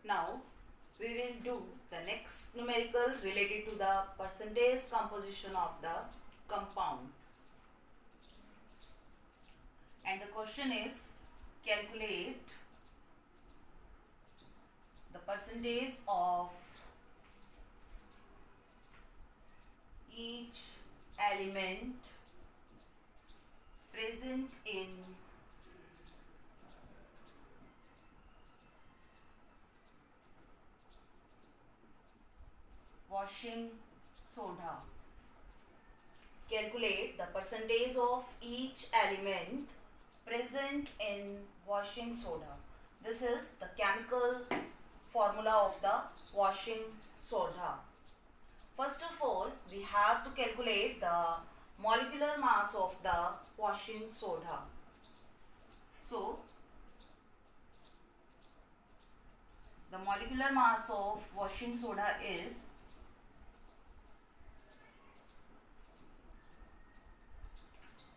Now we will do the next numerical related to the percentage composition of the compound. And the question is, calculate the percentage of each element present in washing soda. Calculate the percentage of each element present in washing soda. This is the chemical formula of the washing soda. First of all, we have to calculate the molecular mass of the washing soda. So, the molecular mass of washing soda is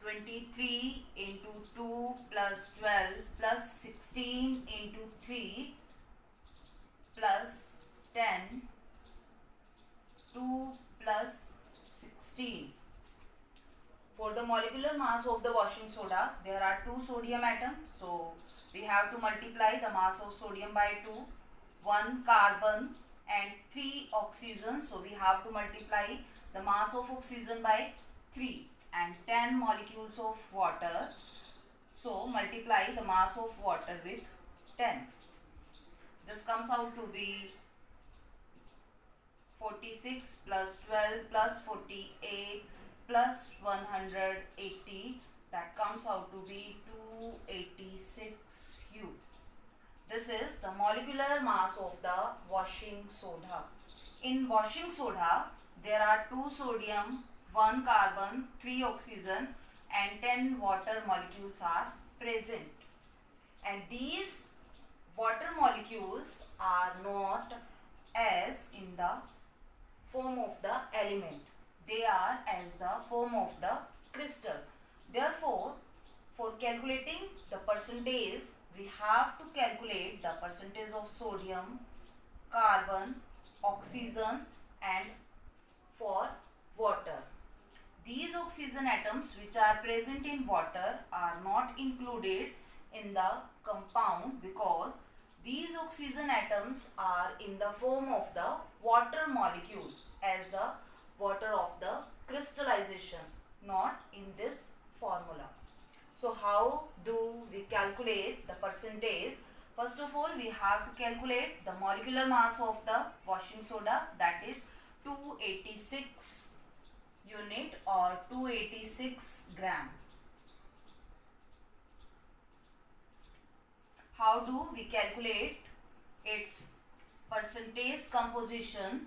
23 into 2 plus 12 plus 16 into 3 plus 10, 2 plus 16. For the molecular mass of the washing soda, there are 2 sodium atoms. So, we have to multiply the mass of sodium by 2, 1 carbon and 3 oxygen. So, we have to multiply the mass of oxygen by 3 and 10 molecules of water. So, multiply the mass of water with 10. This comes out to be 46 plus 12 plus 48 plus 180, that comes out to be 286 U. This is the molecular mass of the washing soda. In washing soda, there are 2 sodium, 1 carbon, 3 oxygen and 10 water molecules are present. And these water molecules are not as in the form of the element. They are as the form of the crystal. Therefore, for calculating the percentage, we have to calculate the percentage of sodium, carbon, oxygen and for water. These oxygen atoms which are present in water are not included in the compound because these oxygen atoms are in the form of the water molecule as the water of the crystallization, not in this formula. So, how do we calculate the percentage? First of all, we have to calculate the molecular mass of the washing soda, that is 286 unit or 286 gram. How do we calculate its percentage composition?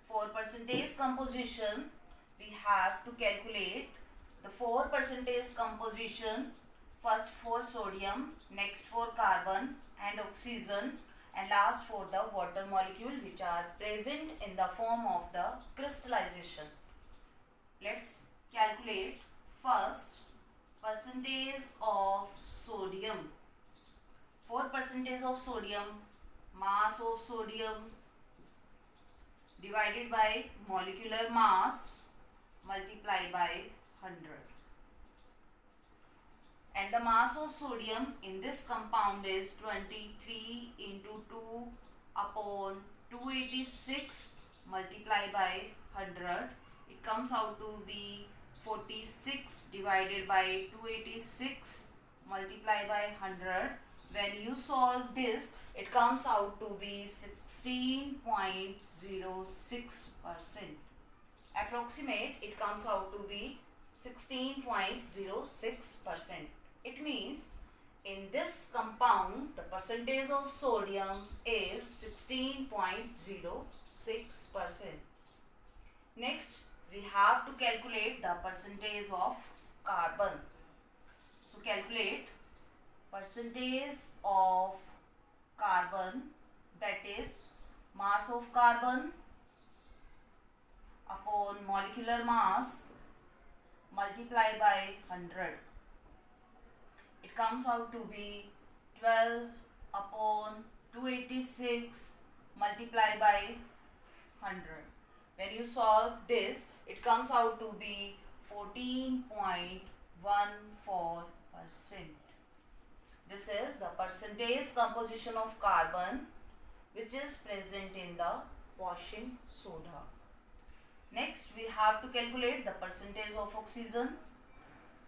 For percentage composition, we have to calculate the 4 percentage composition, first for sodium, next for carbon and oxygen and last for the water molecule which are present in the form of the crystallization. Let's calculate first percentage of sodium. For percentage of sodium, mass of sodium divided by molecular mass multiplied by 100. And the mass of sodium in this compound is 23 into 2 upon 286 multiplied by 100. It comes out to be 46 divided by 286 multiplied by 100. When you solve this, it comes out to be 16.06%. Approximate, it comes out to be 16.06%. It means in this compound, the percentage of sodium is 16.06%. Next, we have to calculate the percentage of carbon. So, calculate percentage of carbon, that is mass of carbon upon molecular mass multiplied by 100. It comes out to be 12 upon 286 multiplied by 100. When you solve this, it comes out to be 14.14%. This is the percentage composition of carbon which is present in the washing soda. Next, we have to calculate the percentage of oxygen.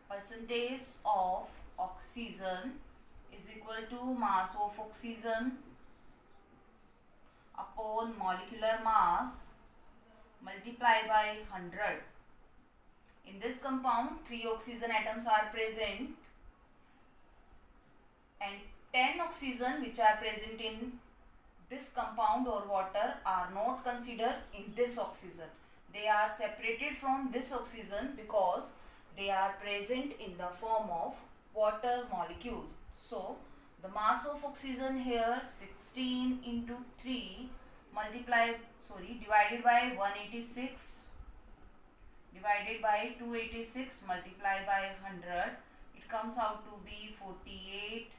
Percentage of oxygen is equal to mass of oxygen upon molecular mass multiplied by 100. In this compound, 3 oxygen atoms are present and 10 oxygen which are present in this compound or water are not considered in this oxygen. They are separated from this oxygen because they are present in the form of water molecule. So, the mass of oxygen here 16 into 3 divided by 186 divided by 286 multiplied by 100. It comes out to be 48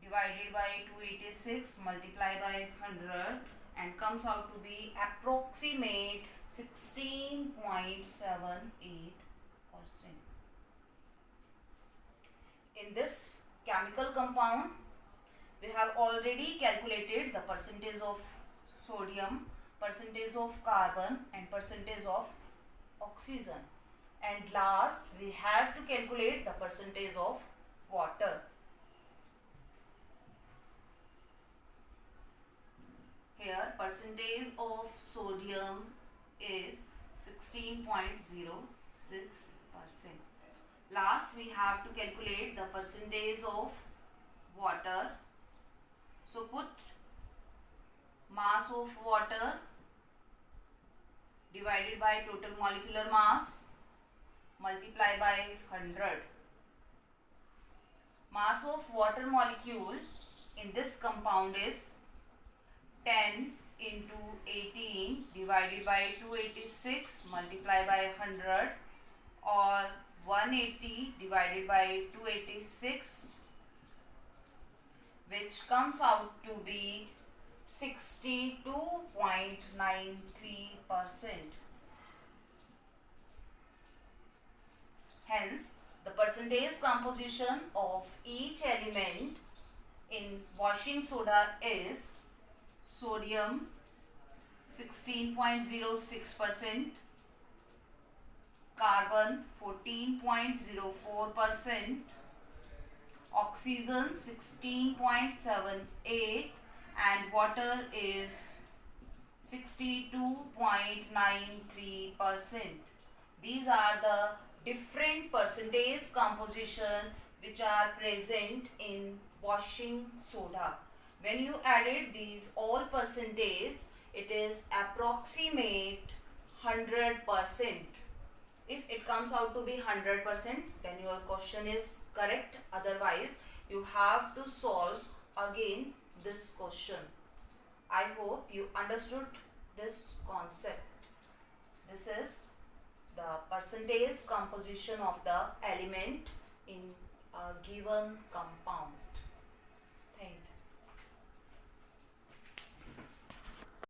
divided by 286 multiplied by 100 and comes out to be approximate 16.78%. In this chemical compound, we have already calculated the percentage of sodium, percentage of carbon and percentage of oxygen. And last, we have to calculate the percentage of water. Here, percentage of sodium is 16.06%. Last, we have to calculate the percentage of water. So, put mass of water divided by total molecular mass multiply by 100. Mass of water molecule in this compound is 10 into 18 divided by 286 multiplied by 100 or 180 divided by 286, which comes out to be 62.93%. Hence, the percentage composition of each element in washing soda is sodium 16.06%, carbon 14.04%, oxygen 16.78% and water is 62.93%. These are the different percentage composition which are present in washing soda. When you added these all percentage, it is approximate 100%. If it comes out to be 100%, then your question is correct. Otherwise, you have to solve again this question. I hope you understood this concept. This is the percentage composition of the element in a given compound.